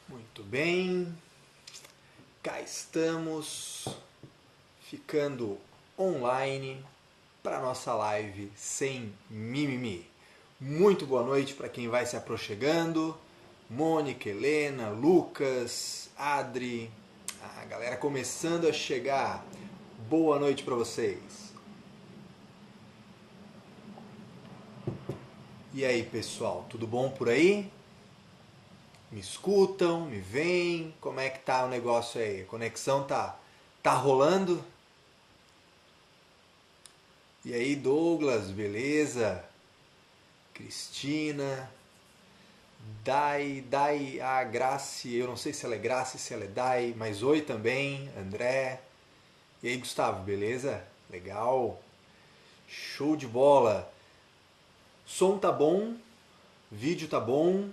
Muito bem, cá estamos, ficando online para nossa live sem mimimi. Muito boa noite para quem vai se aproximando, Mônica, Helena, Lucas, Adri, a galera começando a chegar. Boa noite para vocês. E aí, pessoal, tudo bom por aí? Me escutam, me veem? Como é que tá o negócio aí? A conexão tá rolando? E aí, Douglas, beleza? Cristina, a Grace, eu não sei se ela é Grace, se ela é Dai, mas oi também, André. E aí, Gustavo, beleza? Legal. Show de bola. Som tá bom, vídeo tá bom,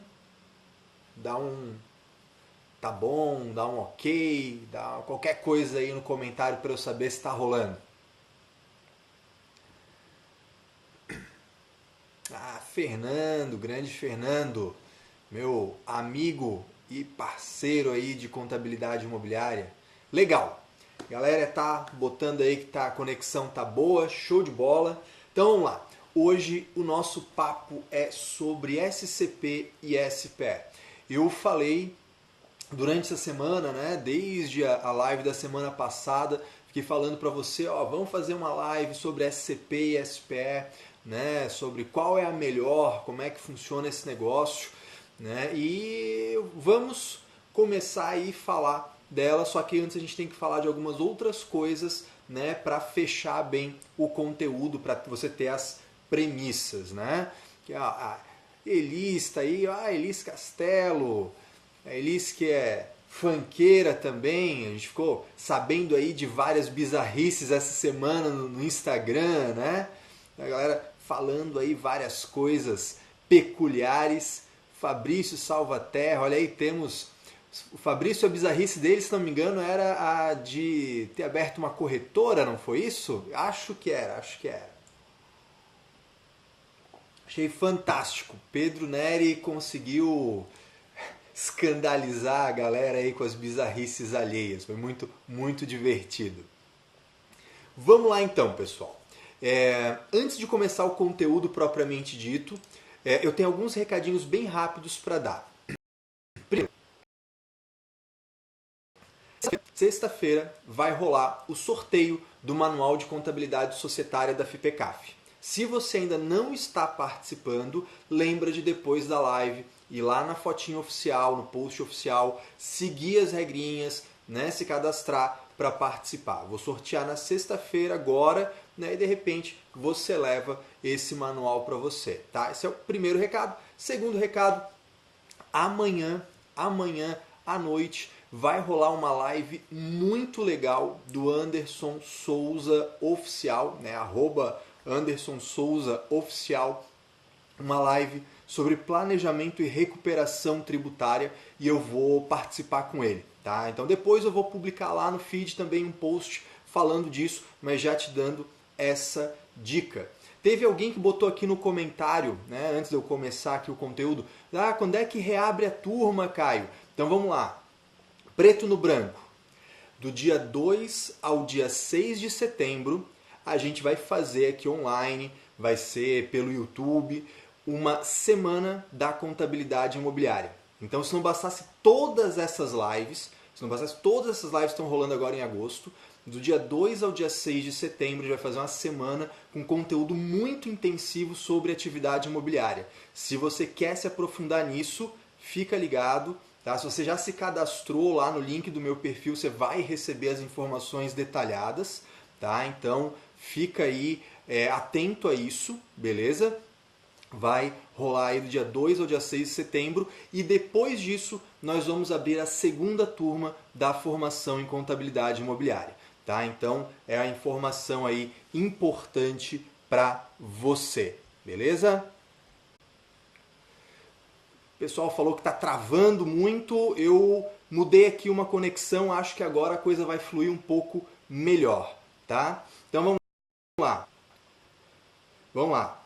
dá um tá bom, dá um ok, dá qualquer coisa aí no comentário para eu saber se tá rolando. Ah, Fernando, grande Fernando, meu amigo e parceiro aí de contabilidade imobiliária. Legal. Galera tá botando aí que a conexão tá boa, show de bola. Então vamos lá. Hoje o nosso papo é sobre SCP e SPE. Eu falei durante essa semana, né, desde a live da semana passada, fiquei falando para você, ó, vamos fazer uma live sobre SCP e SPE, né, sobre qual é a melhor, como é que funciona esse negócio, né, e vamos começar aí a falar dela, só que antes a gente tem que falar de algumas outras coisas, né, para fechar bem o conteúdo, para você ter as premissas, né, que a Elis tá aí, Elis Castelo, a Elis que é funkeira também, a gente ficou sabendo aí de várias bizarrices essa semana no Instagram, né? A galera falando aí várias coisas peculiares. Fabrício Salvaterra, olha aí, temos... O Fabrício, a bizarrice dele, se não me engano, era a de ter aberto uma corretora, não foi isso? Acho que era. Achei fantástico. Pedro Neri conseguiu escandalizar a galera aí com as bizarrices alheias. Foi muito, muito divertido. Vamos lá então, pessoal. Antes de começar o conteúdo propriamente dito, eu tenho alguns recadinhos bem rápidos para dar. Primeiro, sexta-feira vai rolar o sorteio do Manual de Contabilidade Societária da FIPECAF. Se você ainda não está participando, lembra de depois da live ir lá na fotinha oficial, no post oficial, seguir as regrinhas, né, se cadastrar para participar. Vou sortear na sexta-feira agora, né, e de repente você leva esse manual para você. Tá? Esse é o primeiro recado. Segundo recado, amanhã à noite vai rolar uma live muito legal do Anderson Souza Oficial, né, @Anderson Souza Oficial, uma live sobre planejamento e recuperação tributária e eu vou participar com ele, tá? Então depois eu vou publicar lá no feed também um post falando disso, mas já te dando essa dica. Teve alguém que botou aqui no comentário, né, antes de eu começar aqui o conteúdo, quando é que reabre a turma, Caio? Então vamos lá. Preto no branco. Do dia 2 ao dia 6 de setembro, a gente vai fazer aqui online, vai ser pelo YouTube, uma semana da contabilidade imobiliária. Então, se não bastasse todas essas lives, que estão rolando agora em agosto, do dia 2 ao dia 6 de setembro, a gente vai fazer uma semana com conteúdo muito intensivo sobre atividade imobiliária. Se você quer se aprofundar nisso, fica ligado. Tá? Se você já se cadastrou lá no link do meu perfil, você vai receber as informações detalhadas. Tá? Então, fica aí atento a isso, beleza? Vai rolar aí do dia 2 ao dia 6 de setembro e depois disso nós vamos abrir a segunda turma da formação em contabilidade imobiliária. Tá? Então é a informação aí importante para você, beleza? O pessoal falou que está travando muito, eu mudei aqui uma conexão, acho que agora a coisa vai fluir um pouco melhor, tá? Então vamos lá. Vamos lá.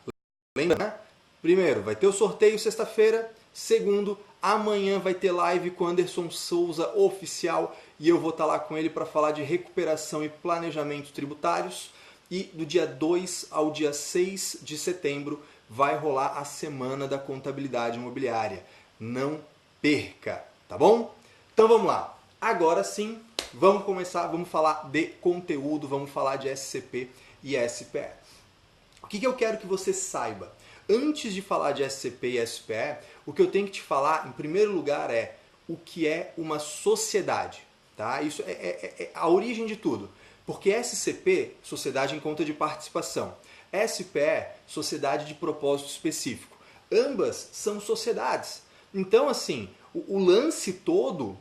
Lembra, né? Primeiro, vai ter o sorteio sexta-feira. Segundo, Amanhã vai ter live com Anderson Souza oficial e eu vou estar lá com ele para falar de recuperação e planejamento tributários. E do dia 2 ao dia 6 de setembro vai rolar a Semana da Contabilidade Imobiliária. Não perca, tá bom? Então vamos lá. Agora sim, vamos começar, vamos falar de conteúdo, vamos falar de SCP e SPE. O que eu quero que você saiba? Antes de falar de SCP e SPE, o que eu tenho que te falar, em primeiro lugar, é o que é uma sociedade. Tá? Isso é a origem de tudo. Porque SCP, Sociedade em Conta de Participação, SPE, Sociedade de Propósito Específico. Ambas são sociedades. Então, assim, o lance todo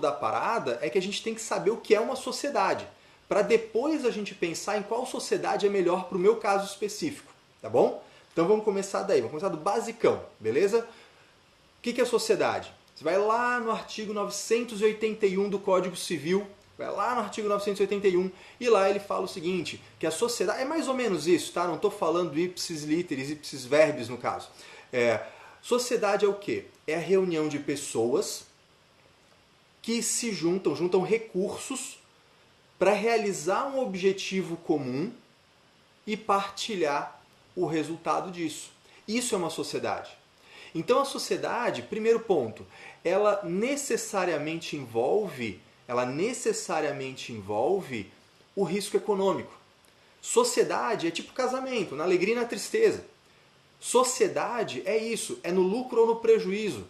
da parada é que a gente tem que saber o que é uma sociedade, para depois a gente pensar em qual sociedade é melhor para o meu caso específico, tá bom? Então vamos começar daí, vamos começar do basicão, beleza? O que é sociedade? Você vai lá no artigo 981 do Código Civil, vai lá no artigo 981 e lá ele fala o seguinte, que a sociedade, é mais ou menos isso, tá? Não estou falando ipsis literis, ipsis verbis no caso. Sociedade é o quê? É a reunião de pessoas que se juntam recursos para realizar um objetivo comum e partilhar o resultado disso. Isso é uma sociedade. Então a sociedade, primeiro ponto, ela necessariamente envolve o risco econômico. Sociedade é tipo casamento, na alegria e na tristeza. Sociedade é isso, é no lucro ou no prejuízo,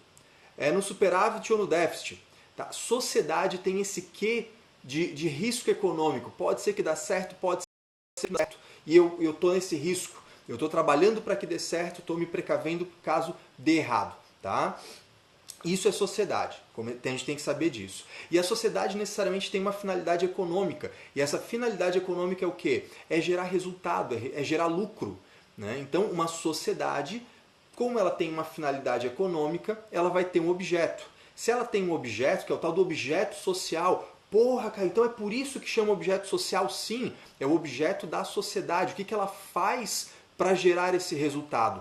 é no superávit ou no déficit. Tá? Sociedade tem esse quê de risco econômico. Pode ser que dá certo, pode ser que não dê certo. E eu estou nesse risco. Eu estou trabalhando para que dê certo, estou me precavendo caso dê errado. Tá? Isso é sociedade. A gente tem que saber disso. E a sociedade necessariamente tem uma finalidade econômica. E essa finalidade econômica é o quê? É gerar resultado, é gerar lucro. Né? Então, uma sociedade, como ela tem uma finalidade econômica, ela vai ter um objeto. Se ela tem um objeto, que é o tal do objeto social, porra, cara, então é por isso que chama objeto social? Sim, é o objeto da sociedade. O que ela faz para gerar esse resultado?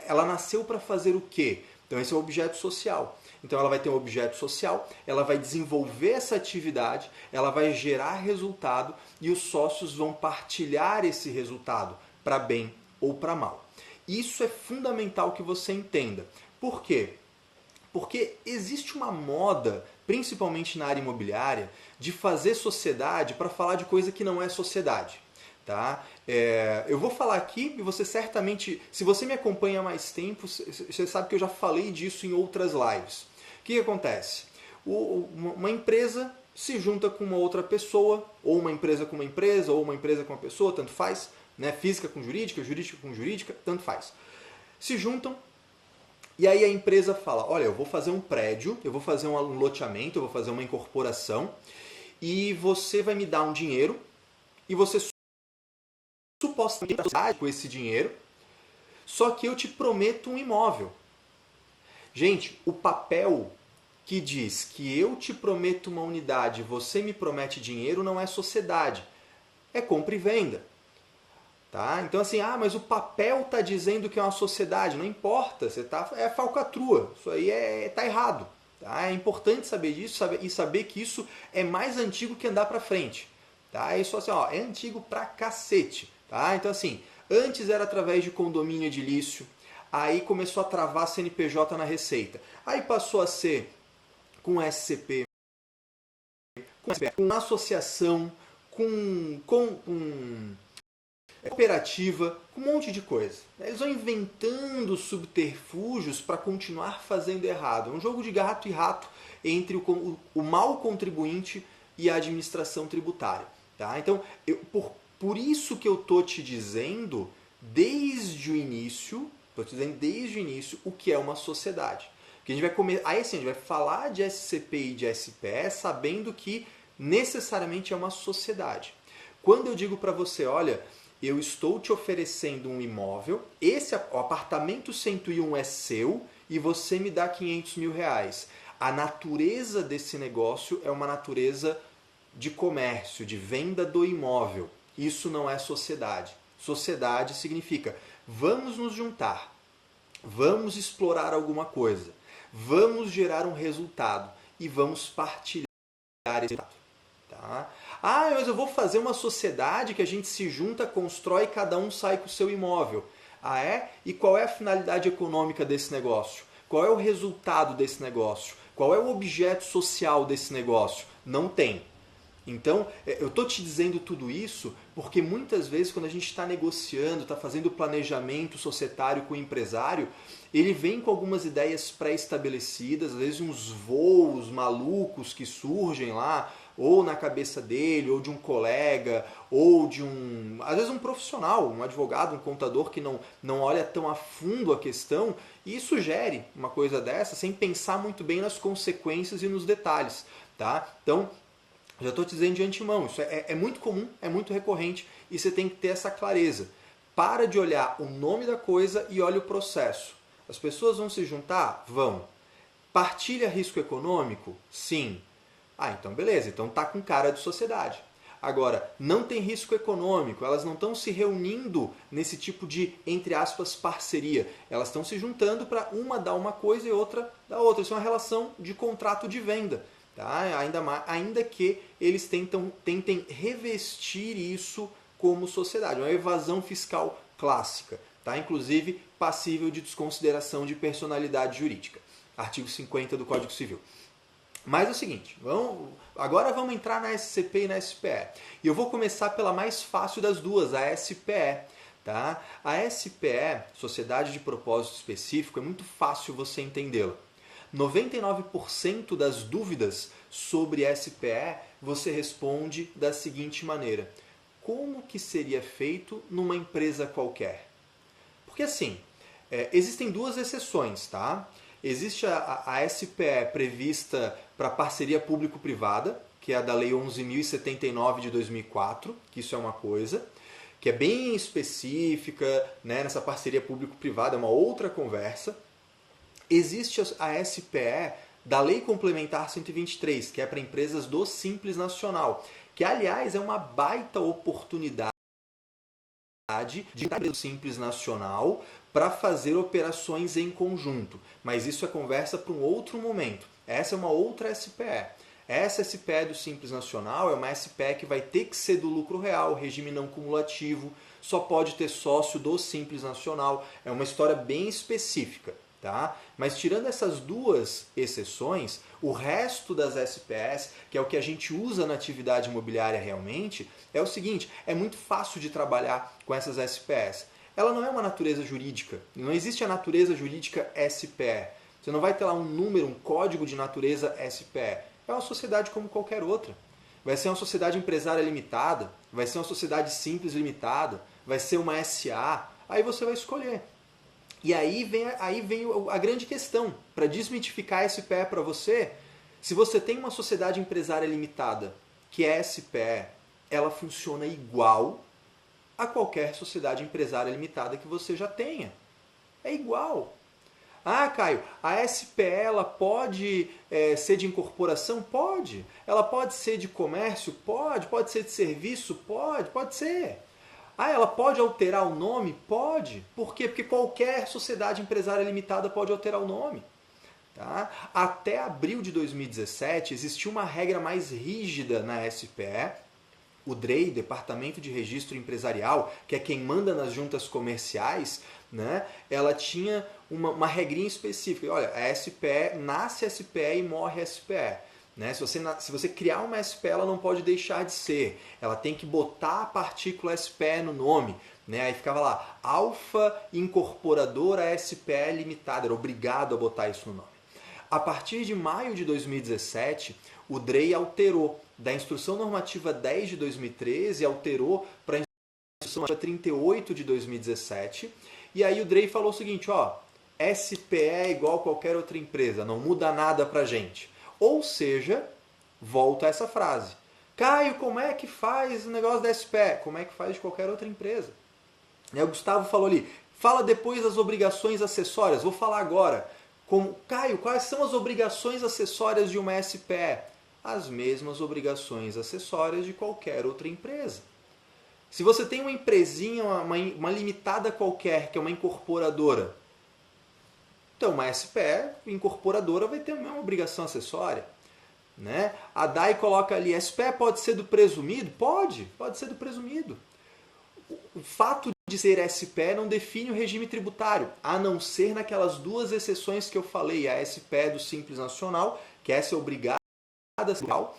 Ela nasceu para fazer o quê? Então esse é o objeto social. Então ela vai ter um objeto social, ela vai desenvolver essa atividade, ela vai gerar resultado e os sócios vão partilhar esse resultado para bem ou para mal. Isso é fundamental que você entenda. Por quê? Porque existe uma moda, principalmente na área imobiliária, de fazer sociedade para falar de coisa que não é sociedade. Tá? Eu vou falar aqui e você certamente, se você me acompanha há mais tempo, você sabe que eu já falei disso em outras lives. O que acontece? Uma empresa se junta com uma outra pessoa, ou uma empresa com uma empresa, ou uma empresa com uma pessoa, tanto faz, né? Física com jurídica, jurídica com jurídica, tanto faz. Se juntam e aí a empresa fala, olha, eu vou fazer um prédio, eu vou fazer um loteamento, eu vou fazer uma incorporação e você vai me dar um dinheiro e você supostamente vai com esse dinheiro, só que eu te prometo um imóvel. Gente, o papel que diz que eu te prometo uma unidade e você me promete dinheiro não é sociedade, é compra e venda. Tá? Então assim, mas o papel está dizendo que é uma sociedade, não importa, é falcatrua, isso aí tá errado. Tá? É importante saber disso e saber que isso é mais antigo que andar para frente. Tá? Isso assim, é antigo pra cacete. Tá? Então assim, antes era através de condomínio edilício, aí começou a travar CNPJ na Receita, aí passou a ser com SCP, com associação, com cooperativa, com um monte de coisa. Eles vão inventando subterfúgios para continuar fazendo errado. É um jogo de gato e rato entre o mau contribuinte e a administração tributária. Tá? Então, por isso que eu estou te dizendo desde o início, o que é uma sociedade. Porque a gente vai aí assim, a gente vai falar de SCP e de SPE sabendo que necessariamente é uma sociedade. Quando eu digo para você, olha, eu estou te oferecendo um imóvel, o apartamento 101 é seu e você me dá 500 mil reais. A natureza desse negócio é uma natureza de comércio, de venda do imóvel. Isso não é sociedade. Sociedade significa, vamos nos juntar, vamos explorar alguma coisa, Vamos gerar um resultado e vamos partilhar esse resultado. Tá? Ah, mas eu vou fazer uma sociedade que a gente se junta, constrói e cada um sai com o seu imóvel. Ah, é? E qual é a finalidade econômica desse negócio? Qual é o resultado desse negócio? Qual é o objeto social desse negócio? Não tem. Então, eu estou te dizendo tudo isso porque muitas vezes quando a gente está negociando, está fazendo planejamento societário com o empresário, ele vem com algumas ideias pré-estabelecidas, às vezes uns voos malucos que surgem lá, ou na cabeça dele, ou de um colega, ou de às vezes um profissional, um advogado, um contador que não olha tão a fundo a questão e sugere uma coisa dessa sem pensar muito bem nas consequências e nos detalhes. Tá? Então, já estou te dizendo de antemão, isso é muito comum, é muito recorrente e você tem que ter essa clareza. Para de olhar o nome da coisa e olha o processo. As pessoas vão se juntar? Vão. Partilha risco econômico? Sim. Ah, então beleza, então tá com cara de sociedade. Agora, não tem risco econômico, elas não estão se reunindo nesse tipo de, entre aspas, parceria. Elas estão se juntando para uma dar uma coisa e outra dar outra. Isso é uma relação de contrato de venda. Tá? Ainda que eles tentem revestir isso como sociedade. Uma evasão fiscal clássica. Tá? Inclusive passível de desconsideração de personalidade jurídica. Artigo 50 do Código Civil. Mas é o seguinte, agora vamos entrar na SCP e na SPE. E eu vou começar pela mais fácil das duas, a SPE. Tá? A SPE, Sociedade de Propósito Específico, é muito fácil você entendê-la. 99% das dúvidas sobre SPE você responde da seguinte maneira. Como que seria feito numa empresa qualquer? Porque assim, existem duas exceções, tá? Existe a SPE prevista para parceria público-privada, que é a da Lei 11.079 de 2004, que isso é uma coisa, que é bem específica, né, nessa parceria público-privada, é uma outra conversa. Existe a SPE da Lei Complementar 123, que é para empresas do Simples Nacional, que aliás é uma baita oportunidade de empresa do Simples Nacional para fazer operações em conjunto. Mas isso é conversa para um outro momento. Essa é uma outra SPE. Essa SPE do Simples Nacional é uma SPE que vai ter que ser do lucro real, regime não cumulativo, só pode ter sócio do Simples Nacional. É uma história bem específica. Tá? Mas tirando essas duas exceções, o resto das SPS, que é o que a gente usa na atividade imobiliária realmente, é o seguinte, é muito fácil de trabalhar com essas SPS. Ela não é uma natureza jurídica, não existe a natureza jurídica SPE. Você não vai ter lá um número, um código de natureza SPE. É uma sociedade como qualquer outra. Vai ser uma sociedade empresária limitada, vai ser uma sociedade simples limitada, vai ser uma SA, aí você vai escolher. E aí vem a grande questão. Para desmitificar SPE para você, se você tem uma sociedade empresária limitada, que é SPE, ela funciona igual a qualquer sociedade empresária limitada que você já tenha. É igual. Ah, Caio, a SPE ela pode ser de incorporação? Pode. Ela pode ser de comércio? Pode. Pode ser de serviço? Pode ser. Ah, ela pode alterar o nome? Pode. Por quê? Porque qualquer sociedade empresária limitada pode alterar o nome. Tá? Até abril de 2017 existia uma regra mais rígida na SPE. O DREI, Departamento de Registro Empresarial, que é quem manda nas juntas comerciais, né, ela tinha uma regrinha específica. Olha, a SPE nasce SPE e morre SPE. Né? Se você criar uma SPE, ela não pode deixar de ser. Ela tem que botar a partícula SPE no nome. Né? Aí ficava lá, Alfa Incorporadora SPE Limitada. Era obrigado a botar isso no nome. A partir de maio de 2017, o DREI alterou. Da Instrução Normativa 10 de 2013, alterou para a Instrução Normativa 38 de 2017. E aí o DREI falou o seguinte, ó, SPE é igual a qualquer outra empresa, não muda nada pra gente. Ou seja, volta a essa frase. Caio, como é que faz o negócio da SPE? Como é que faz de qualquer outra empresa? E o Gustavo falou ali, fala depois das obrigações acessórias. Vou falar agora. Caio, quais são as obrigações acessórias de uma SPE? As mesmas obrigações acessórias de qualquer outra empresa. Se você tem uma empresinha, uma limitada qualquer, que é uma incorporadora, Então, uma SPE incorporadora vai ter a mesma obrigação acessória. Né? A DAI coloca ali, SPE pode ser do presumido? Pode ser do presumido. O fato de ser SPE não define o regime tributário, a não ser naquelas duas exceções que eu falei, a SPE do Simples Nacional, que essa é obrigada a ser legal,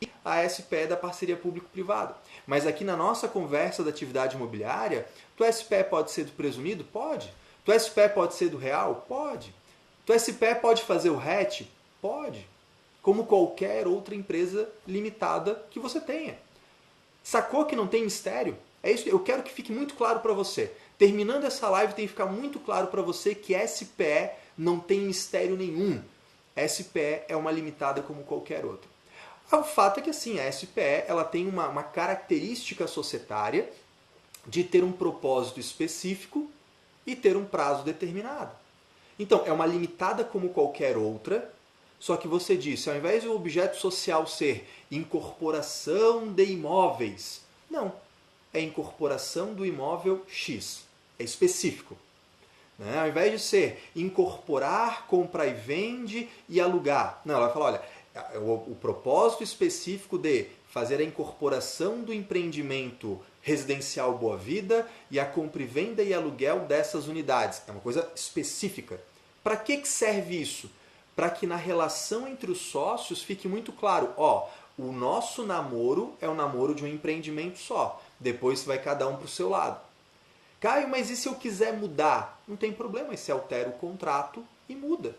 e a SPE da parceria público-privada. Mas aqui na nossa conversa da atividade imobiliária, tua SPE pode ser do presumido? Pode. Tua SPE pode ser do real? Pode. Tua SPE pode fazer o RET? Pode. Como qualquer outra empresa limitada que você tenha. Sacou que não tem mistério? É isso. Eu quero que fique muito claro para você. Terminando essa live, tem que ficar muito claro para você que SPE não tem mistério nenhum. SPE é uma limitada como qualquer outra. O fato é que assim, a SPE ela tem uma característica societária de ter um propósito específico e ter um prazo determinado. Então, é uma limitada como qualquer outra, só que você disse, ao invés do objeto social ser incorporação de imóveis, não, é incorporação do imóvel X, é específico. Né? Ao invés de ser incorporar, comprar e vende e alugar, não, ela vai falar, olha, o propósito específico de fazer a incorporação do empreendimento residencial Boa Vida e a compra e venda e aluguel dessas unidades. É uma coisa específica. Para que serve isso? Para que na relação entre os sócios fique muito claro, ó, o nosso namoro é o namoro de um empreendimento só. Depois vai cada um para o seu lado. Caio, mas e se eu quiser mudar? Não tem problema, você altera o contrato e muda.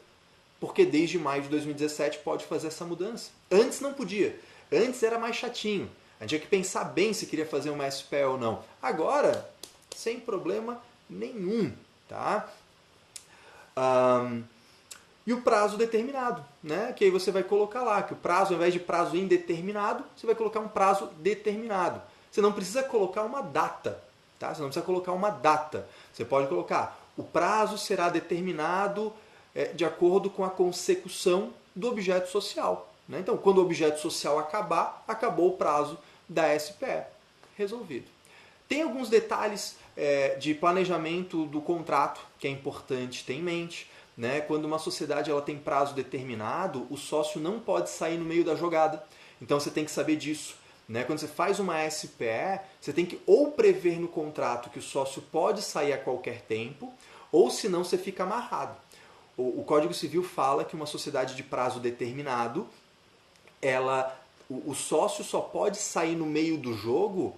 Porque desde maio de 2017 pode fazer essa mudança. Antes não podia. Antes era mais chatinho. A gente tinha que pensar bem se queria fazer uma SPE ou não. Agora, sem problema nenhum. Tá? E o prazo determinado, né? Que aí você vai colocar lá, que o prazo, ao invés de prazo indeterminado, você vai colocar um prazo determinado. Você não precisa colocar uma data, tá? Você não precisa colocar uma data. Você pode colocar, o prazo será determinado de acordo com a consecução do objeto social. Né? Então, quando o objeto social acabar, acabou o prazo da SPE. Resolvido. Tem alguns detalhes de planejamento do contrato que é importante ter em mente. Né? Quando uma sociedade ela tem prazo determinado, o sócio não pode sair no meio da jogada. Então você tem que saber disso. Né? Quando você faz uma SPE, você tem que ou prever no contrato que o sócio pode sair a qualquer tempo, ou senão você fica amarrado. O Código Civil fala que uma sociedade de prazo determinado, o sócio só pode sair no meio do jogo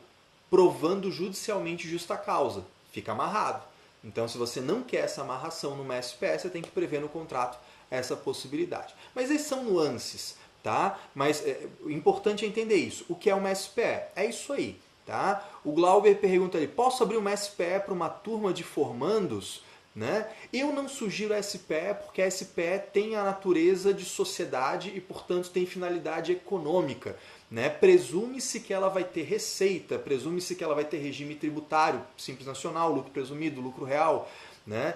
provando judicialmente justa causa. Fica amarrado. Então, se você não quer essa amarração numa SPE, você tem que prever no contrato essa possibilidade. Mas esses são nuances, tá? Mas o importante é entender isso. O que é uma SPE? É isso aí, tá? O Glauber pergunta ali, posso abrir uma SPE para uma turma de formandos? Né? Eu não sugiro a SPE porque a SPE tem a natureza de sociedade e, portanto, tem finalidade econômica. Né? Presume-se que ela vai ter receita, presume-se que ela vai ter regime tributário, Simples Nacional, lucro presumido, lucro real. Né?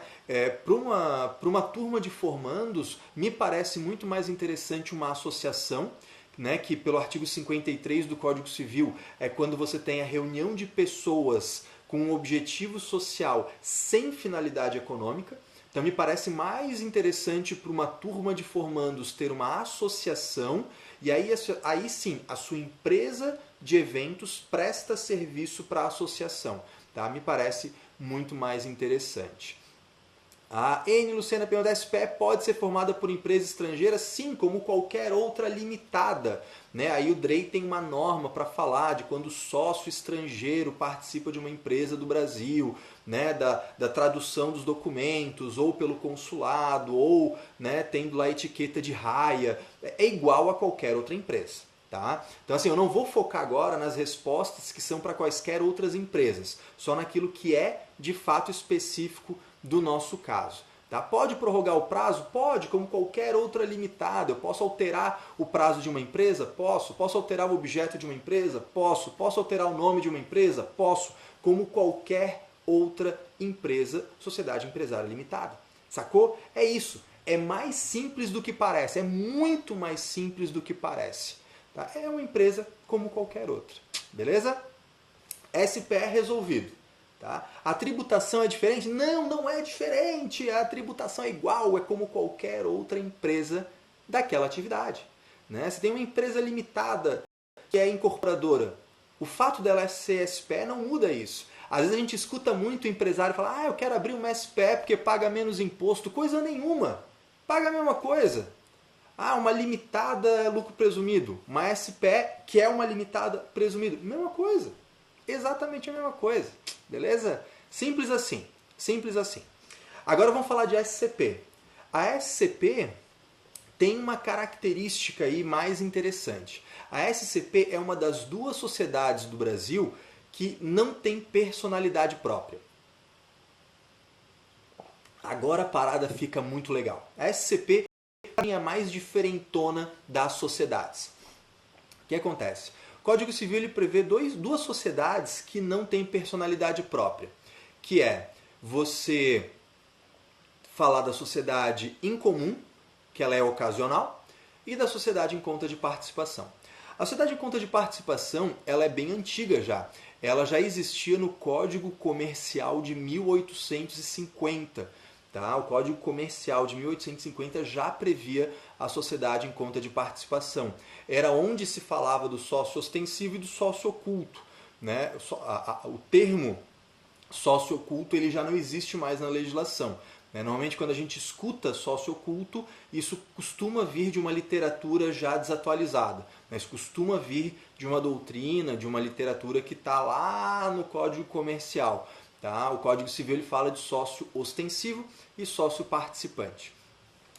Para uma turma de formandos, me parece muito mais interessante uma associação, né, que pelo artigo 53 do Código Civil é quando você tem a reunião de pessoas com um objetivo social sem finalidade econômica. Então me parece mais interessante para uma turma de formandos ter uma associação e aí sim a sua empresa de eventos presta serviço para a associação. Tá? Me parece muito mais interessante. A N. Luciana pergunta, a SPE pode ser formada por empresa estrangeira? Sim, como qualquer outra limitada. Né? Aí o DREI tem uma norma para falar de quando o sócio estrangeiro participa de uma empresa do Brasil, né? da tradução dos documentos, ou pelo consulado, ou né, tendo lá a etiqueta de raia. É igual a qualquer outra empresa. Tá? Então assim, eu não vou focar agora nas respostas que são para quaisquer outras empresas, só naquilo que é de fato específico do nosso caso. Tá? Pode prorrogar o prazo? Pode, como qualquer outra limitada. Eu posso alterar o prazo de uma empresa? Posso. Posso alterar o objeto de uma empresa? Posso. Posso alterar o nome de uma empresa? Posso. Como qualquer outra empresa, sociedade empresária limitada. Sacou? É isso. É mais simples do que parece. É muito mais simples do que parece. Tá? É uma empresa como qualquer outra. Beleza? SPE resolvido. Tá? A tributação é diferente? Não, não é diferente. A tributação é igual, é como qualquer outra empresa daquela atividade. Né? Você tem uma empresa limitada que é incorporadora. O fato dela ser SPE não muda isso. Às vezes a gente escuta muito o empresário falar: eu quero abrir uma SPE porque paga menos imposto. Coisa nenhuma. Paga a mesma coisa. Uma limitada lucro presumido. Uma SPE que é uma limitada presumido. Mesma coisa. Exatamente a mesma coisa. Beleza? Simples assim. Simples assim. Agora vamos falar de SCP. A SCP tem uma característica aí mais interessante. A SCP é uma das duas sociedades do Brasil que não tem personalidade própria. Agora a parada fica muito legal. A SCP é a mais diferentona das sociedades. O que acontece? O Código Civil ele prevê duas sociedades que não têm personalidade própria, que é você falar da sociedade em comum, que ela é ocasional, e da sociedade em conta de participação. A sociedade em conta de participação ela é bem antiga já. Ela já existia no Código Comercial de 1850. Tá? O Código Comercial de 1850 já previa a sociedade em conta de participação. Era onde se falava do sócio ostensivo e do sócio oculto. Né? O termo sócio oculto ele já não existe mais na legislação. Normalmente, quando a gente escuta sócio oculto, isso costuma vir de uma literatura já desatualizada. Isso costuma vir de uma doutrina, de uma literatura que está lá no Código Comercial. Tá? O Código Civil ele fala de sócio ostensivo e sócio participante.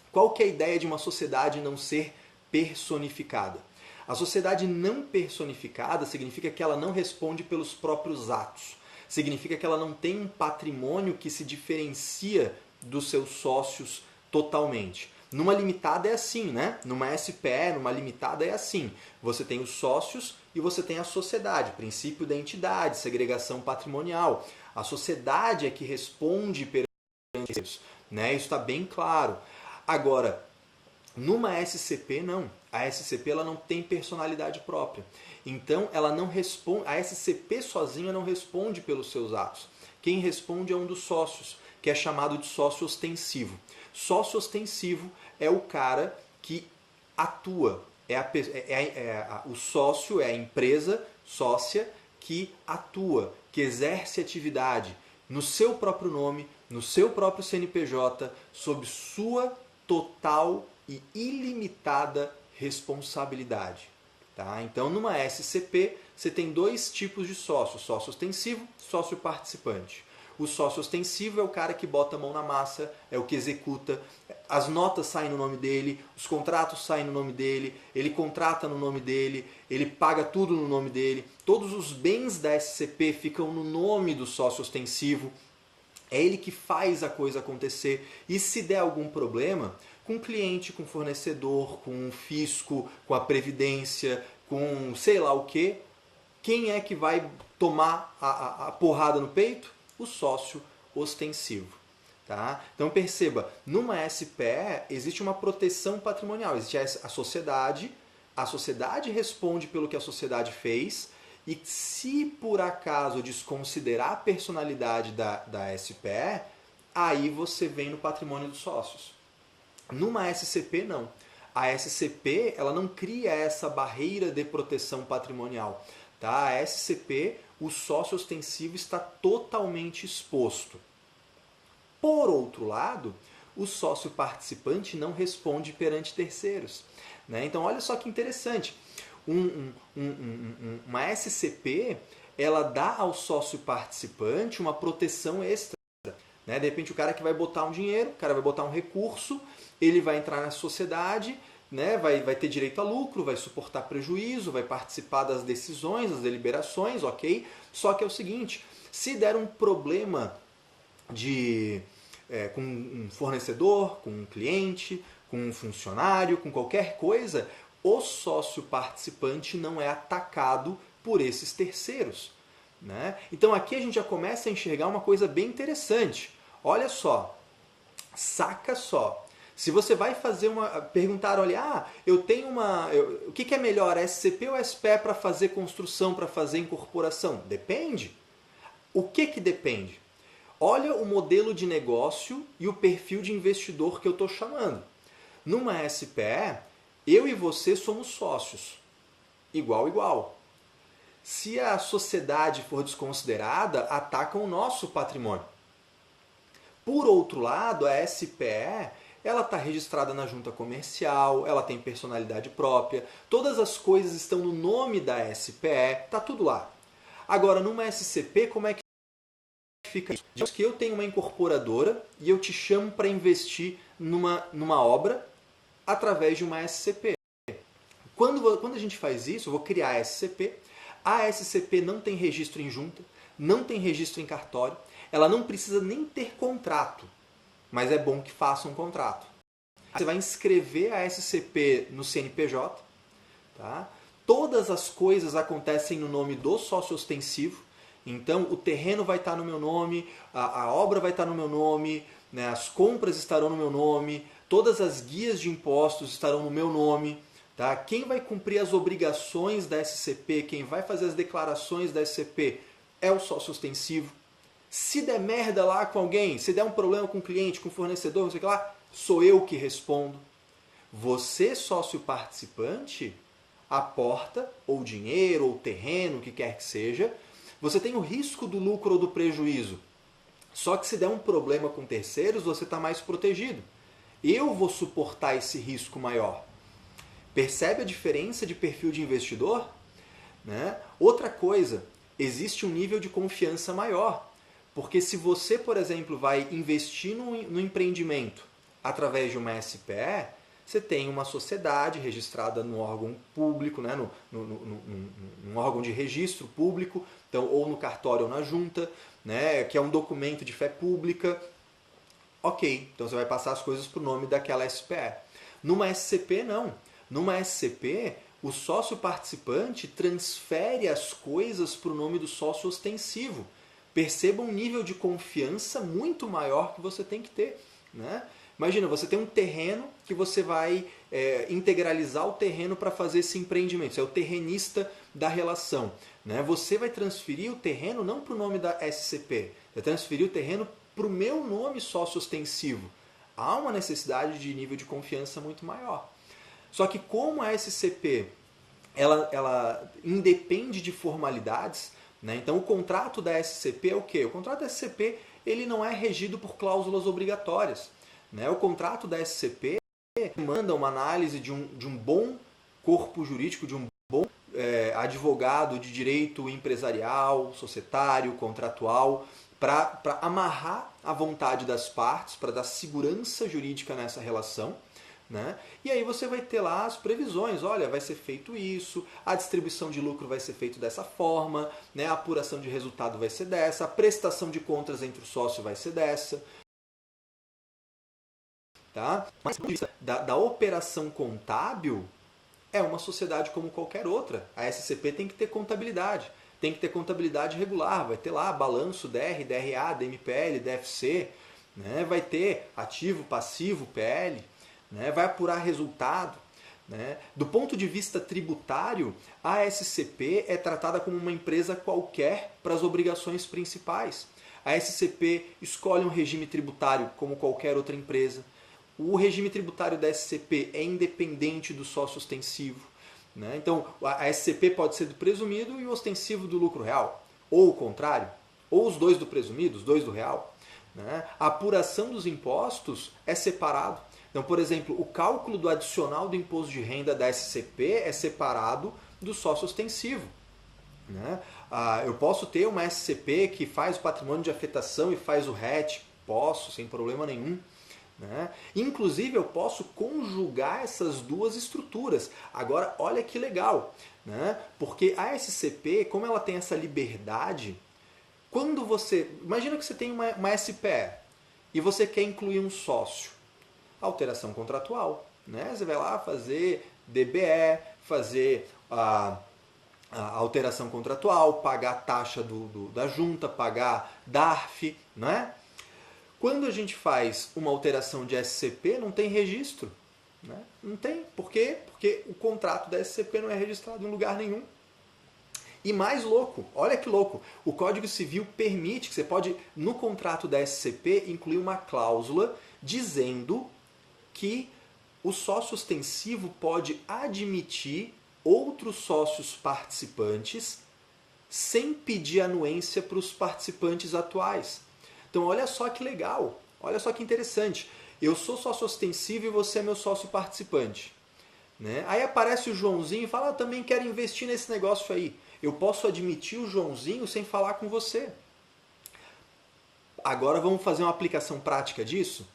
Qual que é a ideia de uma sociedade não ser personificada? A sociedade não personificada significa que ela não responde pelos próprios atos. Significa que ela não tem um patrimônio que se diferencia dos seus sócios totalmente. Numa limitada é assim, né? Numa SPE, numa limitada é assim. Você tem os sócios e você tem a sociedade, princípio da entidade, segregação patrimonial. A sociedade é que responde perante isso, né? Isso está bem claro. Agora, numa SCP não. A SCP ela não tem personalidade própria. Então, ela não responde. A SCP sozinha não responde pelos seus atos. Quem responde é um dos sócios, que é chamado de sócio ostensivo. Sócio ostensivo é o cara que atua. O sócio é a empresa sócia que atua, que exerce atividade no seu próprio nome, no seu próprio CNPJ, sob sua total e ilimitada responsabilidade. Tá? Então, numa SCP, você tem dois tipos de sócio, sócio ostensivo e sócio participante. O sócio ostensivo é o cara que bota a mão na massa, é o que executa, as notas saem no nome dele, os contratos saem no nome dele, ele contrata no nome dele, ele paga tudo no nome dele, todos os bens da SCP ficam no nome do sócio ostensivo, é ele que faz a coisa acontecer. E se der algum problema, com o cliente, com o fornecedor, com o fisco, com a previdência, com sei lá o que, quem é que vai tomar a porrada no peito? O sócio ostensivo. Tá? Então perceba, numa SPE existe uma proteção patrimonial, existe a sociedade responde pelo que a sociedade fez, e se por acaso desconsiderar a personalidade da SPE, aí você vem no patrimônio dos sócios. Numa SCP não. A SCP ela não cria essa barreira de proteção patrimonial. Tá? A SCP, o sócio ostensivo está totalmente exposto. Por outro lado, o sócio participante não responde perante terceiros. Né? Então olha só que interessante. Uma SCP ela dá ao sócio participante uma proteção extra. Né? De repente o cara que vai botar um dinheiro, o cara vai botar um recurso, ele vai entrar na sociedade, né? vai ter direito a lucro, vai suportar prejuízo, vai participar das decisões, das deliberações, ok? Só que é o seguinte, se der um problema com um fornecedor, com um cliente, com um funcionário, com qualquer coisa, o sócio participante não é atacado por esses terceiros. Né? Então aqui a gente já começa a enxergar uma coisa bem interessante. Olha só, saca só. Se você vai fazer perguntar, olha, eu tenho o que é melhor, SCP ou SPE para fazer construção, para fazer incorporação? Depende. O que depende? Olha o modelo de negócio e o perfil de investidor que eu estou chamando. Numa SPE, eu e você somos sócios, igual, igual. Se a sociedade for desconsiderada, atacam o nosso patrimônio. Por outro lado, a SPE, ela está registrada na junta comercial, ela tem personalidade própria, todas as coisas estão no nome da SPE, está tudo lá. Agora, numa SCP, como é que fica isso? Digamos que eu tenho uma incorporadora e eu te chamo para investir numa obra através de uma SCP. Quando a gente faz isso, eu vou criar a SCP. A SCP não tem registro em junta, não tem registro em cartório, ela não precisa nem ter contrato, mas é bom que faça um contrato. Você vai inscrever a SCP no CNPJ, tá? Todas as coisas acontecem no nome do sócio ostensivo, então o terreno vai estar no meu nome, a obra vai estar no meu nome, né? As compras estarão no meu nome, todas as guias de impostos estarão no meu nome. Tá? Quem vai cumprir as obrigações da SCP, quem vai fazer as declarações da SCP é o sócio ostensivo. Se der merda lá com alguém, se der um problema com o cliente, com o fornecedor, não sei o que lá, sou eu que respondo. Você, sócio participante, aporta ou dinheiro, ou terreno, o que quer que seja, você tem o risco do lucro ou do prejuízo. Só que se der um problema com terceiros, você está mais protegido. Eu vou suportar esse risco maior. Percebe a diferença de perfil de investidor? Né? Outra coisa, existe um nível de confiança maior. Porque se você, por exemplo, vai investir no empreendimento através de uma SPE, você tem uma sociedade registrada no órgão público, né? num órgão de registro público, então, ou no cartório ou na junta, né? Que é um documento de fé pública. Ok, então você vai passar as coisas para o nome daquela SPE. Numa SCP, não. Numa SCP, o sócio participante transfere as coisas para o nome do sócio ostensivo. Perceba um nível de confiança muito maior que você tem que ter. Né? Imagina, você tem um terreno que você vai integralizar o terreno para fazer esse empreendimento. Você é o terrenista da relação. Né? Você vai transferir o terreno não para o nome da SCP, vai transferir o terreno para o meu nome sócio ostensivo. Há uma necessidade de nível de confiança muito maior. Só que como a SCP ela independe de formalidades, né? Então o contrato da SCP é o quê? O contrato da SCP ele não é regido por cláusulas obrigatórias. Né? O contrato da SCP manda uma análise de um bom corpo jurídico, de um bom advogado de direito empresarial, societário, contratual, para amarrar a vontade das partes, para dar segurança jurídica nessa relação. Né? E aí você vai ter lá as previsões, olha, vai ser feito isso, a distribuição de lucro vai ser feita dessa forma, né? A apuração de resultado vai ser dessa, a prestação de contas entre o sócio vai ser dessa. Tá? Mas da operação contábil, é uma sociedade como qualquer outra. A SCP tem que ter contabilidade, tem que ter contabilidade regular, vai ter lá balanço DR, DRA, DMPL, DFC, né? Vai ter ativo, passivo, PL, né? Vai apurar resultado. Né? Do ponto de vista tributário, a SCP é tratada como uma empresa qualquer para as obrigações principais. A SCP escolhe um regime tributário como qualquer outra empresa. O regime tributário da SCP é independente do sócio ostensivo. Né? Então, a SCP pode ser do presumido e o ostensivo do lucro real. Ou o contrário. Ou os dois do presumido, os dois do real. Né? A apuração dos impostos é separado. Então, por exemplo, o cálculo do adicional do imposto de renda da SCP é separado do sócio ostensivo. Né? Eu posso ter uma SCP que faz o patrimônio de afetação e faz o RET. Posso, sem problema nenhum. Né? Inclusive, eu posso conjugar essas duas estruturas. Agora, olha que legal. Né? Porque a SCP, como ela tem essa liberdade, quando você... Imagina que você tem uma SPE e você quer incluir um sócio. Alteração contratual. Né? Você vai lá fazer DBE, fazer a alteração contratual, pagar a taxa da junta, pagar DARF. Né? Quando a gente faz uma alteração de SCP, não tem registro. Né? Não tem. Por quê? Porque o contrato da SCP não é registrado em lugar nenhum. E mais louco, olha que louco, o Código Civil permite que você pode, no contrato da SCP, incluir uma cláusula dizendo que o sócio ostensivo pode admitir outros sócios participantes sem pedir anuência para os participantes atuais. Então olha só que legal, olha só que interessante. Eu sou sócio ostensivo e você é meu sócio participante. Né? Aí aparece o Joãozinho e fala, também quero investir nesse negócio aí. Eu posso admitir o Joãozinho sem falar com você. Agora vamos fazer uma aplicação prática disso?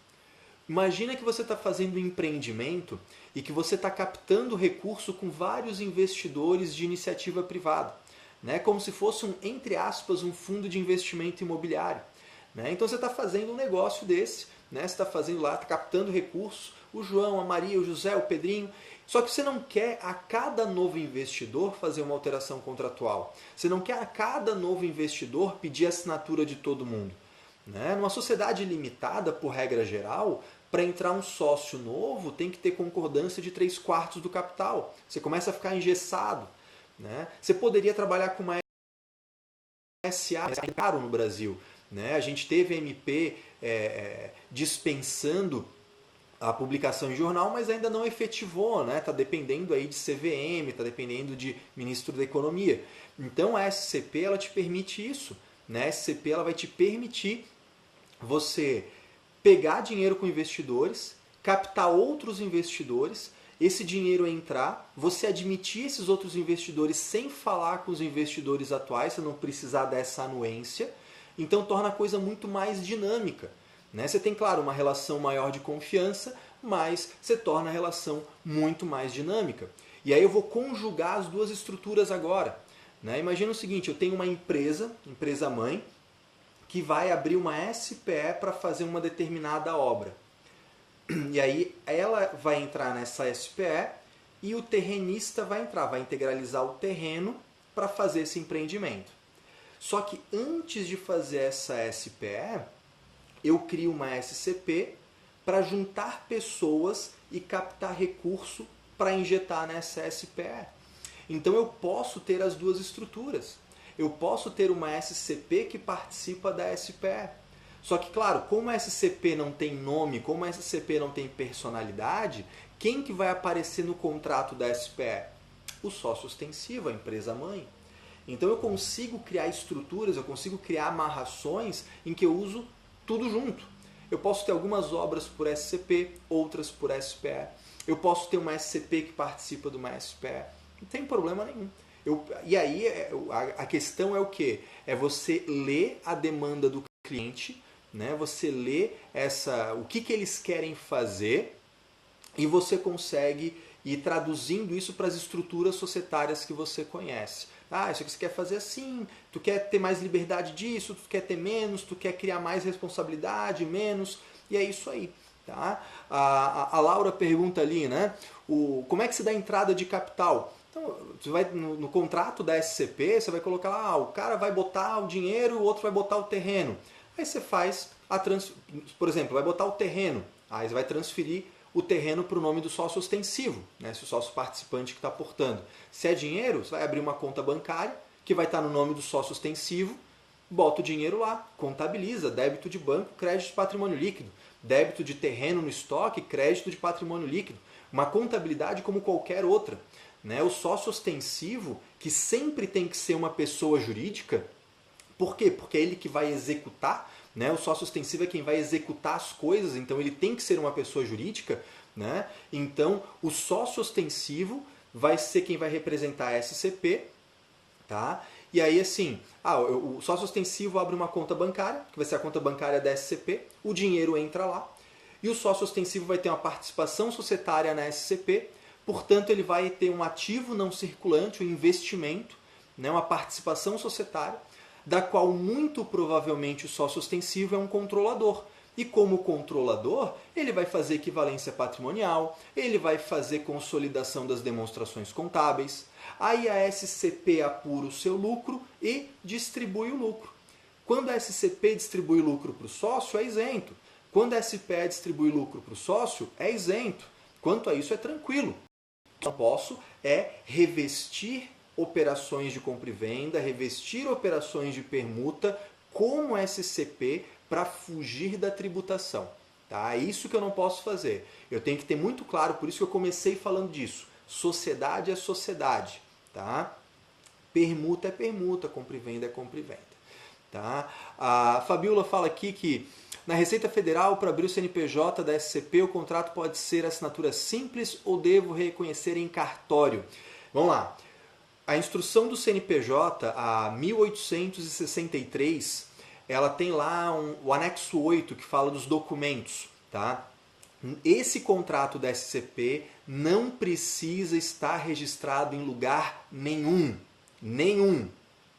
Imagina que você está fazendo um empreendimento e que você está captando recurso com vários investidores de iniciativa privada. Né? Como se fosse entre aspas, um fundo de investimento imobiliário. Né? Então você está fazendo um negócio desse, né? Você está fazendo lá, está captando recursos, o João, a Maria, o José, o Pedrinho. Só que você não quer a cada novo investidor fazer uma alteração contratual. Você não quer a cada novo investidor pedir a assinatura de todo mundo. Né? Numa sociedade limitada, por regra geral, para entrar um sócio novo tem que ter concordância de 3/4 do capital. Você começa a ficar engessado. Né? Você poderia trabalhar com uma SA, é caro no Brasil. Né? A gente teve a MP dispensando a publicação em jornal, mas ainda não efetivou, né? Tá dependendo aí de CVM, está dependendo de Ministro da Economia. Então a SCP ela te permite isso. Né? A SCP ela vai te permitir você pegar dinheiro com investidores, captar outros investidores, esse dinheiro entrar, você admitir esses outros investidores sem falar com os investidores atuais, você não precisar dessa anuência, então torna a coisa muito mais dinâmica. Né? Você tem, claro, uma relação maior de confiança, mas você torna a relação muito mais dinâmica. E aí eu vou conjugar as duas estruturas agora. Né? Imagina o seguinte, eu tenho uma empresa mãe, que vai abrir uma SPE para fazer uma determinada obra. E aí ela vai entrar nessa SPE e o terrenista vai entrar, vai integralizar o terreno para fazer esse empreendimento. Só que antes de fazer essa SPE, eu crio uma SCP para juntar pessoas e captar recurso para injetar nessa SPE. Então eu posso ter as duas estruturas. Eu posso ter uma SCP que participa da SPE. Só que, claro, como a SCP não tem nome, como a SCP não tem personalidade, quem que vai aparecer no contrato da SPE? O sócio ostensivo, a empresa mãe. Então eu consigo criar estruturas, eu consigo criar amarrações em que eu uso tudo junto. Eu posso ter algumas obras por SCP, outras por SPE. Eu posso ter uma SCP que participa de uma SPE. Não tem problema nenhum. E aí a questão é o quê? É você ler a demanda do cliente, né? Você lê o que eles querem fazer e você consegue ir traduzindo isso para as estruturas societárias que você conhece. Ah, isso aqui você quer fazer assim, tu quer ter mais liberdade disso, tu quer ter menos, tu quer criar mais responsabilidade, menos, e é isso aí. Tá? A Laura pergunta ali, né? Como é que se dá a entrada de capital? Então, você vai no contrato da SCP, você vai colocar lá, o cara vai botar o dinheiro, o outro vai botar o terreno. Aí você faz por exemplo, vai botar o terreno, aí você vai transferir o terreno para o nome do sócio ostensivo, né? Se o sócio participante que está aportando. Se é dinheiro, você vai abrir uma conta bancária que vai estar no nome do sócio ostensivo, bota o dinheiro lá, contabiliza, débito de banco, crédito de patrimônio líquido, débito de terreno no estoque, crédito de patrimônio líquido. Uma contabilidade como qualquer outra. Né? O sócio ostensivo, que sempre tem que ser uma pessoa jurídica, por quê? Porque é ele que vai executar, né? O sócio ostensivo é quem vai executar as coisas, então ele tem que ser uma pessoa jurídica. Né? Então o sócio ostensivo vai ser quem vai representar a SCP. Tá? E aí assim, o sócio ostensivo abre uma conta bancária, que vai ser a conta bancária da SCP, o dinheiro entra lá, e o sócio ostensivo vai ter uma participação societária na SCP, portanto ele vai ter um ativo não circulante, um investimento, né, uma participação societária, da qual muito provavelmente o sócio ostensivo é um controlador. E como controlador, ele vai fazer equivalência patrimonial, ele vai fazer consolidação das demonstrações contábeis, aí a SCP apura o seu lucro e distribui o lucro. Quando a SCP distribui lucro para o sócio, é isento. Quando a SPE distribui lucro para o sócio, é isento. Quanto a isso, é tranquilo. Eu posso revestir operações de compra e venda, revestir operações de permuta como SCP para fugir da tributação. Tá? É isso que eu não posso fazer. Eu tenho que ter muito claro, por isso que eu comecei falando disso. Sociedade é sociedade. Tá? Permuta é permuta, compra e venda é compra e venda. Tá? A Fabiola fala aqui que na Receita Federal, para abrir o CNPJ da SCP, o contrato pode ser assinatura simples ou devo reconhecer em cartório? Vamos lá. A instrução do CNPJ, a 1863, ela tem lá o anexo 8 que fala dos documentos. Tá? Esse contrato da SCP não precisa estar registrado em lugar nenhum. Nenhum.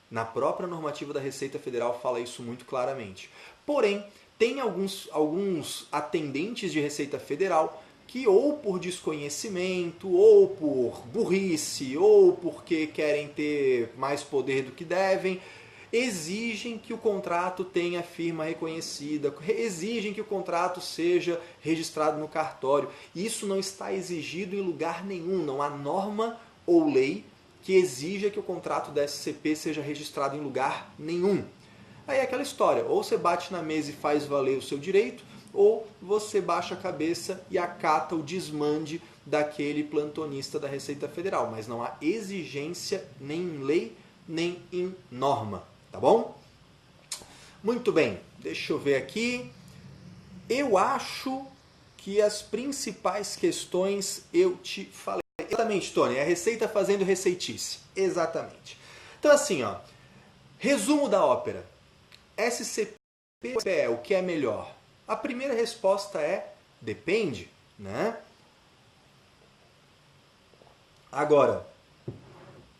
Na própria normativa da Receita Federal fala isso muito claramente. Porém, tem alguns atendentes de Receita Federal que ou por desconhecimento, ou por burrice, ou porque querem ter mais poder do que devem, exigem que o contrato tenha firma reconhecida, exigem que o contrato seja registrado no cartório. Isso não está exigido em lugar nenhum, não há norma ou lei que exija que o contrato da SCP seja registrado em lugar nenhum. Aí é aquela história, ou você bate na mesa e faz valer o seu direito, ou você baixa a cabeça e acata o desmande daquele plantonista da Receita Federal. Mas não há exigência nem em lei, nem em norma. Tá bom? Muito bem, deixa eu ver aqui. Eu acho que as principais questões eu te falei. Exatamente, Tony, é a Receita fazendo receitice. Exatamente. Então assim, ó, resumo da ópera. SCP é o que é melhor? A primeira resposta é depende, né? Agora,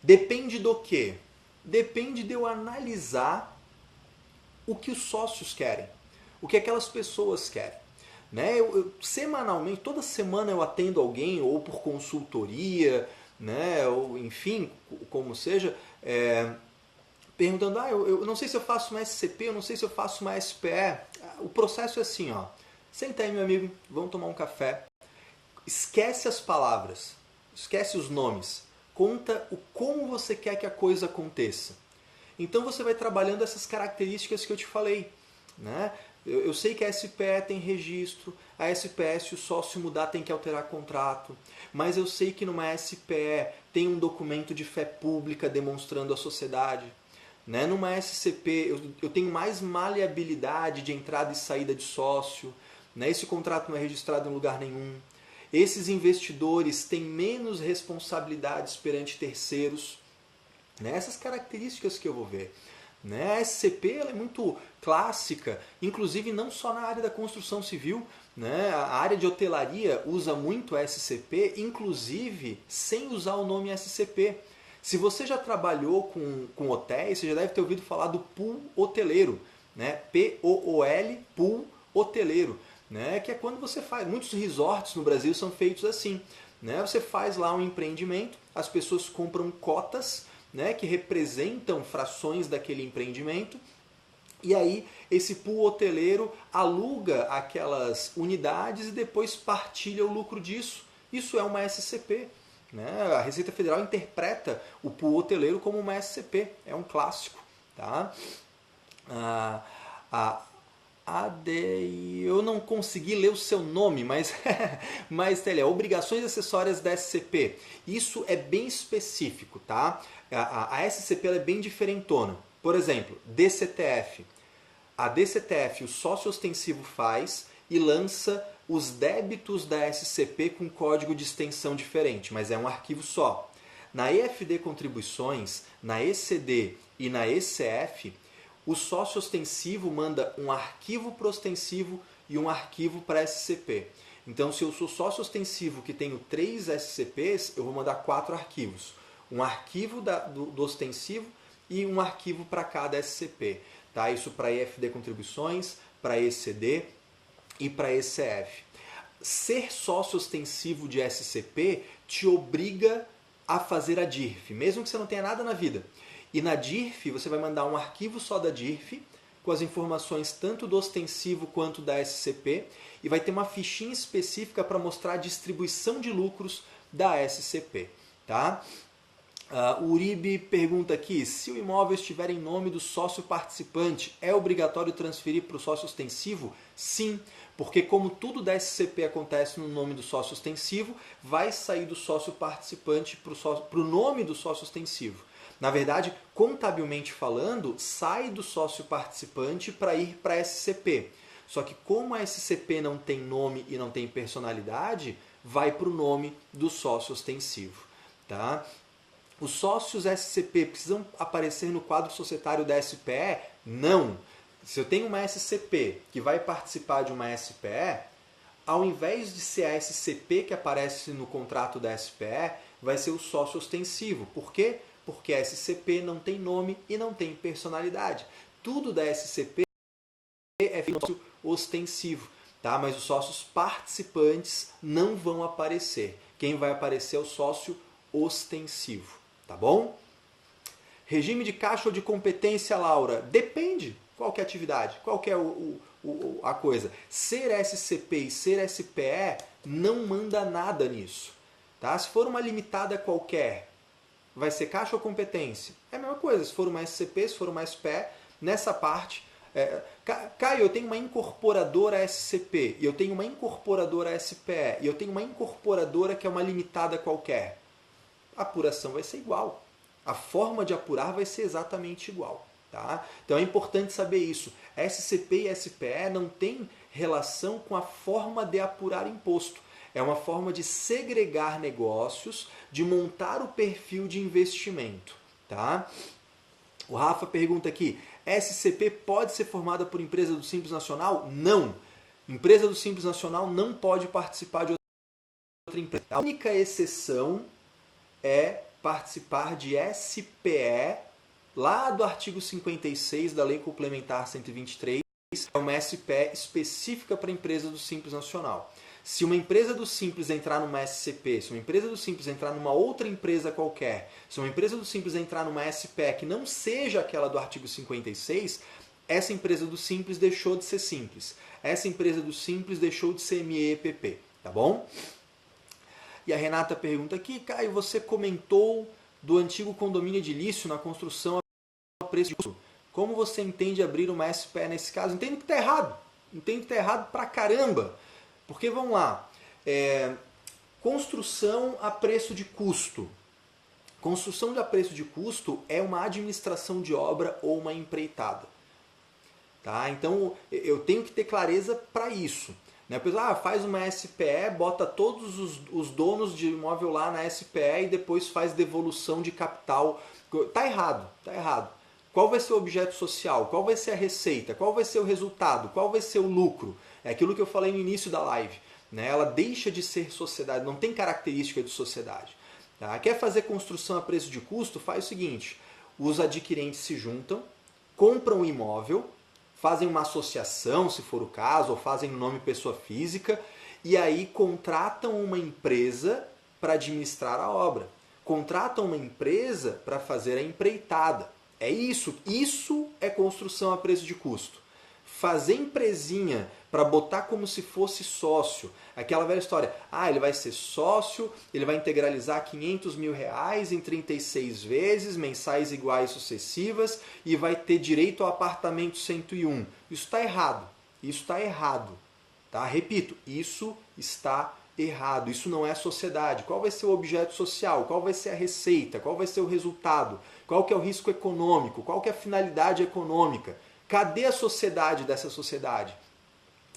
depende do quê? Depende de eu analisar o que os sócios querem, o que aquelas pessoas querem. Né? Semanalmente, toda semana eu atendo alguém, ou por consultoria, né? Ou enfim, como seja, perguntando, eu não sei se eu faço uma SCP, eu não sei se eu faço uma SPE. O processo é assim, ó. Senta aí, meu amigo, vamos tomar um café. Esquece as palavras, esquece os nomes. Conta o como você quer que a coisa aconteça. Então você vai trabalhando essas características que eu te falei. Né? Eu sei que a SPE tem registro, a SPE, se o sócio mudar, tem que alterar contrato, mas eu sei que numa SPE tem um documento de fé pública demonstrando a sociedade. Né? Numa SCP eu tenho mais maleabilidade de entrada e saída de sócio, né? Esse contrato não é registrado em lugar nenhum. Esses investidores têm menos responsabilidades perante terceiros. Né? Essas características que eu vou ver. Né? A SCP ela é muito clássica, inclusive não só na área da construção civil. Né? A área de hotelaria usa muito a SCP, inclusive sem usar o nome SCP. Se você já trabalhou com hotéis, você já deve ter ouvido falar do pool hoteleiro, né? P-O-O-L, pool hoteleiro, né? Que é quando você faz. Muitos resorts no Brasil são feitos assim. Né? Você faz lá um empreendimento, as pessoas compram cotas, né, que representam frações daquele empreendimento, e aí esse pool hoteleiro aluga aquelas unidades e depois partilha o lucro disso. Isso é uma SCP. Né? A Receita Federal interpreta o pool hoteleiro como uma SCP, é um clássico. Tá? Eu não consegui ler o seu nome, mas obrigações acessórias da SCP. Isso é bem específico, tá? A SCP ela é bem diferentona. Por exemplo, DCTF. A DCTF, o sócio ostensivo faz e lança os débitos da SCP com código de extensão diferente, mas é um arquivo só. Na EFD Contribuições, na ECD e na ECF, o sócio ostensivo manda um arquivo para o ostensivo e um arquivo para SCP. Então, se eu sou sócio ostensivo que tenho 3 SCPs, eu vou mandar 4 arquivos. Um arquivo do ostensivo e um arquivo para cada SCP. Tá? Isso para EFD Contribuições, para ECD e para ECF. Ser sócio ostensivo de SCP te obriga a fazer a DIRF, mesmo que você não tenha nada na vida. E na DIRF você vai mandar um arquivo só da DIRF, com as informações tanto do ostensivo quanto da SCP, e vai ter uma fichinha específica para mostrar a distribuição de lucros da SCP. Tá? O Uribe pergunta aqui, se o imóvel estiver em nome do sócio participante, é obrigatório transferir para o sócio ostensivo? Sim, porque como tudo da SCP acontece no nome do sócio ostensivo, vai sair do sócio participante para o nome do sócio ostensivo. Na verdade, contabilmente falando, sai do sócio participante para ir para a SCP. Só que como a SCP não tem nome e não tem personalidade, vai para o nome do sócio ostensivo. Tá? Os sócios SCP precisam aparecer no quadro societário da SPE? Não. Se eu tenho uma SCP que vai participar de uma SPE, ao invés de ser a SCP que aparece no contrato da SPE, vai ser o sócio ostensivo. Por quê? Porque a SCP não tem nome e não tem personalidade. Tudo da SCP é sócio ostensivo, tá? Mas os sócios participantes não vão aparecer. Quem vai aparecer é o sócio ostensivo. Tá bom? Regime de caixa ou de competência, Laura? Depende. Qual que é a atividade? Qual que é a coisa? Ser SCP e ser SPE não manda nada nisso. Tá? Se for uma limitada qualquer, vai ser caixa ou competência? É a mesma coisa. Se for uma SCP, se for uma SPE, nessa parte... Caio, eu tenho uma incorporadora SCP, e eu tenho uma incorporadora SPE, e eu tenho uma incorporadora que é uma limitada qualquer. A apuração vai ser igual. A forma de apurar vai ser exatamente igual. Tá? Então é importante saber isso. SCP e SPE não tem relação com a forma de apurar imposto. É uma forma de segregar negócios, de montar o perfil de investimento. Tá? O Rafa pergunta aqui, SCP pode ser formada por empresa do Simples Nacional? Não. Empresa do Simples Nacional não pode participar de outra empresa. A única exceção é participar de SPE, lá do artigo 56 da Lei Complementar 123, é uma SPE específica para a empresa do Simples Nacional. Se uma empresa do Simples entrar numa SCP, se uma empresa do Simples entrar numa outra empresa qualquer, se uma empresa do Simples entrar numa SPE que não seja aquela do artigo 56, essa empresa do Simples deixou de ser Simples. Essa empresa do Simples deixou de ser MEEPP. Tá bom? E a Renata pergunta aqui, Caio, você comentou do antigo condomínio edilício na construção a preço de custo. Como você entende abrir uma SPE nesse caso? Entendo que está errado. Entendo que está errado pra caramba. Porque, vamos lá, construção a preço de custo. Construção a preço de custo é uma administração de obra ou uma empreitada. Tá? Então, eu tenho que ter clareza para isso. A pessoa faz uma SPE, bota todos os donos de imóvel lá na SPE e depois faz devolução de capital. Tá errado, tá errado. Qual vai ser o objeto social? Qual vai ser a receita? Qual vai ser o resultado? Qual vai ser o lucro? É aquilo que eu falei no início da live. Né? Ela deixa de ser sociedade, não tem característica de sociedade. Tá? Quer fazer construção a preço de custo? Faz o seguinte, os adquirentes se juntam, compram um imóvel, fazem uma associação, se for o caso, ou fazem no nome pessoa física, e aí contratam uma empresa para administrar a obra. Contratam uma empresa para fazer a empreitada. É isso. Isso é construção a preço de custo. Fazer empresinha para botar como se fosse sócio. Aquela velha história. Ele vai ser sócio, ele vai integralizar 500 mil reais em 36 vezes, mensais iguais sucessivas, e vai ter direito ao apartamento 101. Isso está errado. Isso está errado. Tá? Repito, isso está errado. Isso não é sociedade. Qual vai ser o objeto social? Qual vai ser a receita? Qual vai ser o resultado? Qual que é o risco econômico? Qual que é a finalidade econômica? Cadê a sociedade dessa sociedade?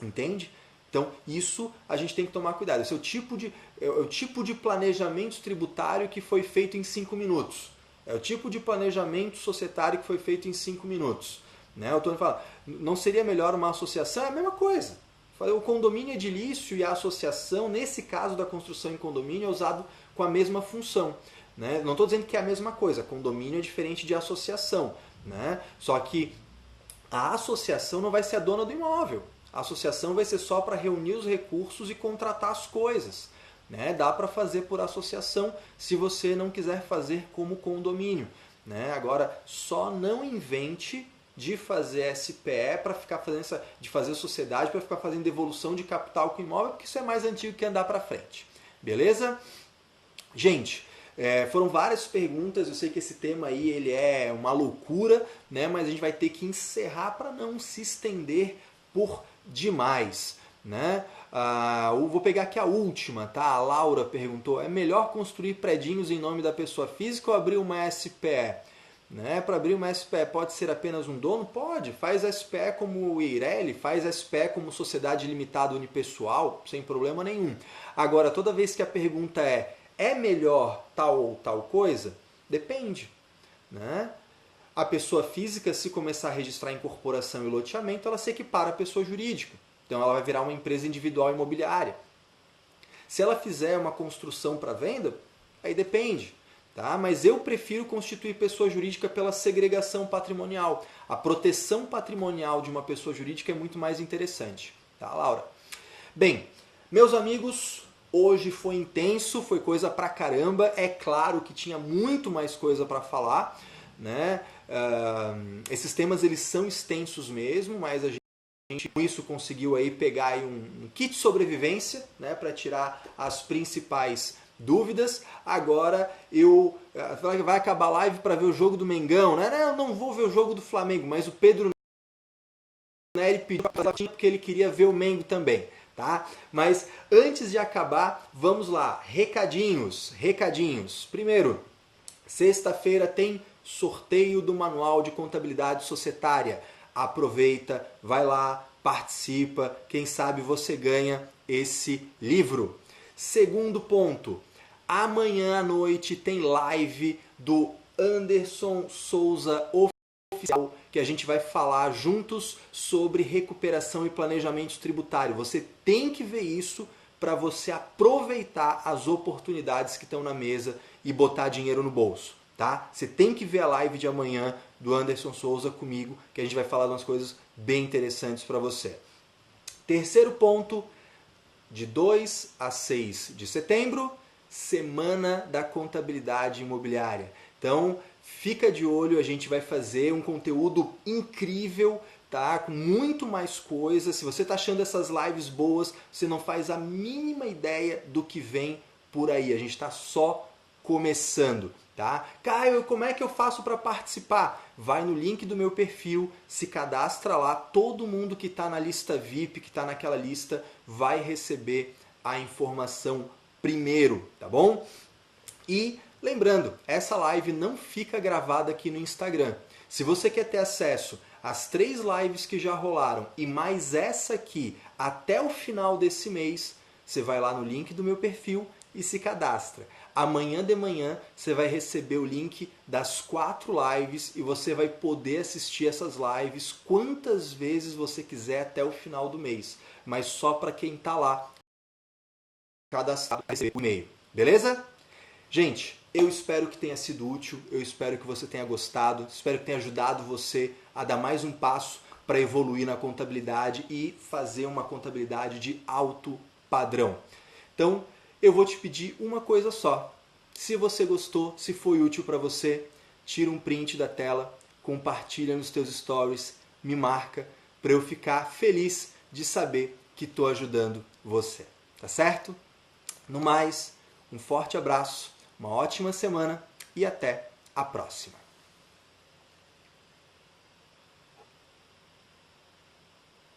Entende? Então, isso a gente tem que tomar cuidado. Esse é o tipo de planejamento tributário que foi feito em 5 minutos. É o tipo de planejamento societário que foi feito em 5 minutos. Né? O Tony fala, não seria melhor uma associação? É a mesma coisa. O condomínio edilício e a associação, nesse caso da construção em condomínio, é usado com a mesma função. Né? Não estou dizendo que é a mesma coisa. Condomínio é diferente de associação. Né? Só que a associação não vai ser a dona do imóvel. A associação vai ser só para reunir os recursos e contratar as coisas. Né? Dá para fazer por associação se você não quiser fazer como condomínio. Né? Agora, só não invente de fazer SPE para ficar fazendo de fazer sociedade para ficar fazendo devolução de capital com imóvel, porque isso é mais antigo que andar para frente. Beleza? Gente, Foram várias perguntas, eu sei que esse tema aí ele é uma loucura, né? Mas a gente vai ter que encerrar para não se estender por demais, né? Vou pegar aqui a última, tá? A Laura perguntou, é melhor construir predinhos em nome da pessoa física ou abrir uma SPE? Né? Para abrir uma SPE pode ser apenas um dono? Pode, faz SPE como o Eireli, faz SPE como sociedade limitada unipessoal, sem problema nenhum. Agora, toda vez que a pergunta é melhor tal ou tal coisa? Depende, né? A pessoa física, se começar a registrar incorporação e loteamento, ela se equipara à pessoa jurídica. Então ela vai virar uma empresa individual imobiliária. Se ela fizer uma construção para venda, aí depende. Tá? Mas eu prefiro constituir pessoa jurídica pela segregação patrimonial. A proteção patrimonial de uma pessoa jurídica é muito mais interessante. Tá, Laura? Bem, meus amigos, hoje foi intenso, foi coisa pra caramba. É claro que tinha muito mais coisa para falar, né? Esses temas eles são extensos mesmo, mas a gente com isso conseguiu aí pegar aí um kit de sobrevivência, né, para tirar as principais dúvidas. Agora vai acabar a live para ver o jogo do Mengão, né? Eu não vou ver o jogo do Flamengo, mas o Pedro Neri pediu porque ele queria ver o Mengo também, tá? Mas antes de acabar, vamos lá, recadinhos. Primeiro, sexta-feira tem sorteio do Manual de Contabilidade Societária. Aproveita, vai lá, participa, quem sabe você ganha esse livro. Segundo ponto, amanhã à noite tem live do Anderson Souza Oficial, que a gente vai falar juntos sobre recuperação e planejamento tributário. Você tem que ver isso para você aproveitar as oportunidades que estão na mesa e botar dinheiro no bolso. Tá? Você tem que ver a live de amanhã do Anderson Souza comigo, que a gente vai falar de umas coisas bem interessantes para você. Terceiro ponto, de 2 a 6 de setembro, Semana da Contabilidade Imobiliária. Então, fica de olho, a gente vai fazer um conteúdo incrível, tá? Com muito mais coisas. Se você está achando essas lives boas, você não faz a mínima ideia do que vem por aí. A gente está só começando. Tá? Caio, como é que eu faço para participar? Vai no link do meu perfil, se cadastra lá, todo mundo que está na lista VIP, que está naquela lista, vai receber a informação primeiro, tá bom? E lembrando, essa live não fica gravada aqui no Instagram. Se você quer ter acesso às 3 lives que já rolaram e mais essa aqui até o final desse mês, você vai lá no link do meu perfil e se cadastra. Amanhã de manhã você vai receber o link das 4 lives e você vai poder assistir essas lives quantas vezes você quiser até o final do mês. Mas só para quem está lá cadastrado vai receber o e-mail. Beleza? Gente, eu espero que tenha sido útil, eu espero que você tenha gostado, espero que tenha ajudado você a dar mais um passo para evoluir na contabilidade e fazer uma contabilidade de alto padrão. Então, eu vou te pedir uma coisa só. Se você gostou, se foi útil para você, tira um print da tela, compartilha nos teus stories, me marca para eu ficar feliz de saber que estou ajudando você. Tá certo? No mais, um forte abraço, uma ótima semana e até a próxima.